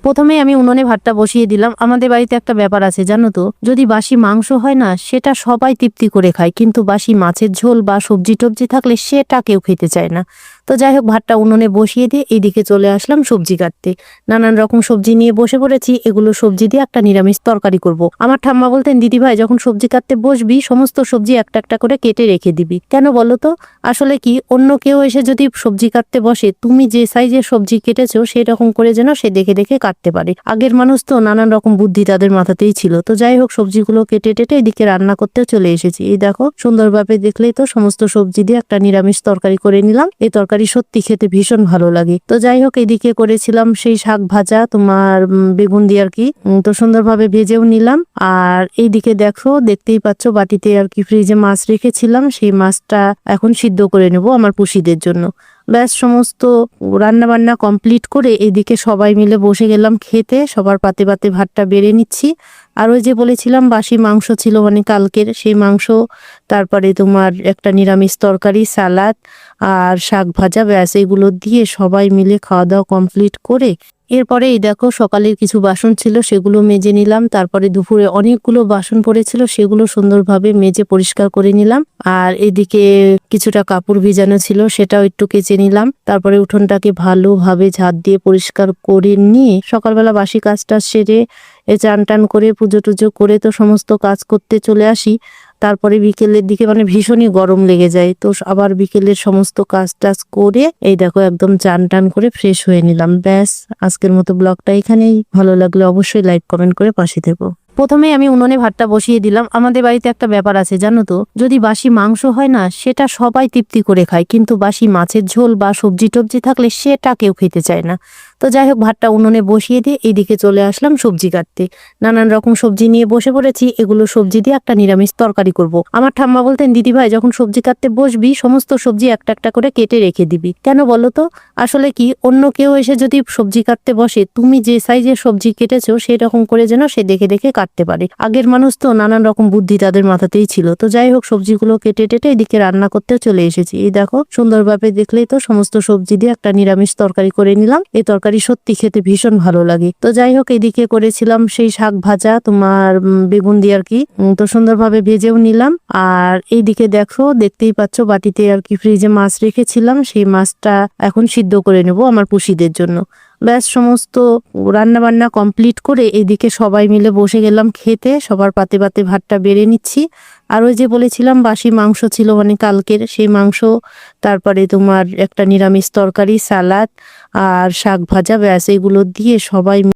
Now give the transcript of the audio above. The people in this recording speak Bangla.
প্রথমেই আমি উনুনে ভাতটা বসিয়ে দিলাম। আমাদের বাড়িতে একটা ব্যাপার আছে জানো তো, যদি বাসি মাংস হয় না সেটা সবাই তৃপ্তি করে খায়, কিন্তু বাসি মাছের ঝোল বা সবজি টবজি থাকলে সেটা কেউ খেতে চায় না। তো যাই হোক, ভাতটা উনুনে বসিয়ে দিয়ে এইদিকে চলে আসলাম সবজি কাটতে। নানান রকম সবজি নিয়ে বসে পড়েছি। এগুলো সবজি দিয়ে একটা নিরামিষ তরকারি করব। আমার ঠাম্মা বলতেন, দিদি ভাই যখন সবজি কাটতে বসবি সমস্ত সবজি একটা একটা করে কেটে রেখে দিবি। কেন বলো তো? আসলে কি, অন্য কেউ এসে যদি সবজি কাটতে বসে, তুমি যে সাইজের সবজি কেটেছো সেরকম করে যেন সে দেখে দেখে কাটতে পারে। আগের মানুষ তো নানান রকম বুদ্ধি তাদের মাথাতেই ছিল। তো যাই হোক, সবজিগুলো কেটে টেটে এদিকে রান্না করতে চলে এসেছি। এই দেখো, সুন্দরভাবে দেখলেই তো সমস্ত সবজি দিয়ে একটা নিরামিষ তরকারি করে নিলাম। এই তরকারি সত্যি খেতে ভীষণ ভালো লাগে। তো যাই হোক, এদিকে করেছিলাম সেই শাক ভাজা, তোমার বেগুন দিয়ে আর কি। তো সুন্দরভাবে ভেজেও নিলাম। আর এইদিকে দেখো, দেখতেই পাচ্ছ বাটিতে আর কি ফ্রিজে মাছ রেখেছিলাম, সেই মাছটা এখন সিদ্ধ করে নেব আমার পুষিদের জন্য। ব্যাস, সমস্ত রান্না বান্না কমপ্লিট করে এদিকে সবাই মিলে বসে গেলাম খেতে। সবার পাতে পাতে ভাতটা বেড়ে নিচ্ছি। আর ওই যে বলেছিলাম বাসি মাংস ছিল, মানে কালকের সেই মাংস, তারপরে তোমার একটা নিরামিষ তরকারি, সালাদ আর শাক ভাজা, ব্যাস এগুলো দিয়ে সবাই মিলে খাওয়া দাওয়া কমপ্লিট করে এরপরে এই দেখো, সকালের কিছু বাসন ছিল সেগুলো মেজে নিলাম। তারপরে দুপুরে অনেকগুলো বাসন পড়েছিল, সেগুলো সুন্দরভাবে মেজে পরিষ্কার করে নিলাম। আর এদিকে কিছুটা কাপড় ভিজানো ছিল, সেটাও একটু কেচে নিলাম। তারপরে উঠোনটাকে ভালোভাবে ঝাড় দিয়ে পরিষ্কার করে নিয়ে সকালবেলা বাসি কাজটা সেরে চান টান করে পুজো টুজো করে তো সমস্ত কাজ করতে চলে আসি। তারপরে বিকেলের দিকে মানে ভীষণই গরম লেগে যায়, তো আবার বিকেলের সমস্ত কাজ টাজ করে এই দেখো একদম চান টান করে ফ্রেশ হয়ে নিলাম। ব্যাস, আজকের মতো ব্লগটা এখানেই। ভালো লাগলে অবশ্যই লাইক কমেন্ট করে পাশে থেকো। প্রথমেই আমি উনুনে ভাতটা বসিয়ে দিলাম। আমাদের বাড়িতে একটা ব্যাপার আছে জানো তো, যদি বাসি মাংস হয় না সেটা সবাই তৃপ্তি করে খায়, কিন্তু বাসি মাছের ঝোল বা সবজি টবজি থাকলে সেটা কেউ খেতে চায় না। তো যাই হোক, ভাতটা উনুনে বসিয়ে দিয়ে এইদিকে চলে আসলাম সবজি কাটতে। নানান রকম সবজি নিয়ে বসে পড়েছি। এগুলো সবজি দিয়ে একটা নিরামিষ তরকারি করব। আমার ঠাম্মা বলতেন, দিদি ভাই যখন সবজি কাটতে বসবি সমস্ত সবজি একটা একটা করে কেটে রেখে দিবি। কেন বলো তো? আসলে কি, অন্য কেউ এসে যদি সবজি কাটতে বসে, তুমি যে সাইজের সবজি কেটেছো সেরকম করে যেন সে দেখে দেখে কাটতে পারে। আগের মানুষ তো নানান রকম বুদ্ধি তাদের মাথাতেই ছিল। তো যাই হোক, সবজিগুলো কেটে টেটে এদিকে রান্না করতে চলে এসেছি। এই দেখো, সুন্দরভাবে দেখলেই তো সমস্ত সবজি দিয়ে একটা নিরামিষ তরকারি করে নিলাম। এই তরকারি সত্যি খেতে ভীষণ ভালো লাগে। তো যাই হোক, এদিকে করেছিলাম সেই শাক ভাজা, তোমার বেগুন দিয়ে আর কি। তো সুন্দরভাবে ভেজেও নিলাম। আর এইদিকে দেখো, দেখতেই পাচ্ছ বাটিতে আর কি ফ্রিজে মাছ রেখেছিলাম, সেই মাছটা এখন সিদ্ধ করে নেব আমার পুষিদের জন্য। ব্যাস, সমস্ত রান্না বান্না কমপ্লিট করে এদিকে সবাই মিলে বসে গেলাম খেতে। সবার পাতে পাতে ভাতটা বেড়ে নিচ্ছি। আর ওই যে বলেছিলাম বাসি মাংস ছিল, মানে কালকের সেই মাংস, তারপরে তোমার একটা নিরামিষ তরকারি, সালাদ আর শাক ভাজা, ব্যাস এগুলো দিয়ে সবাই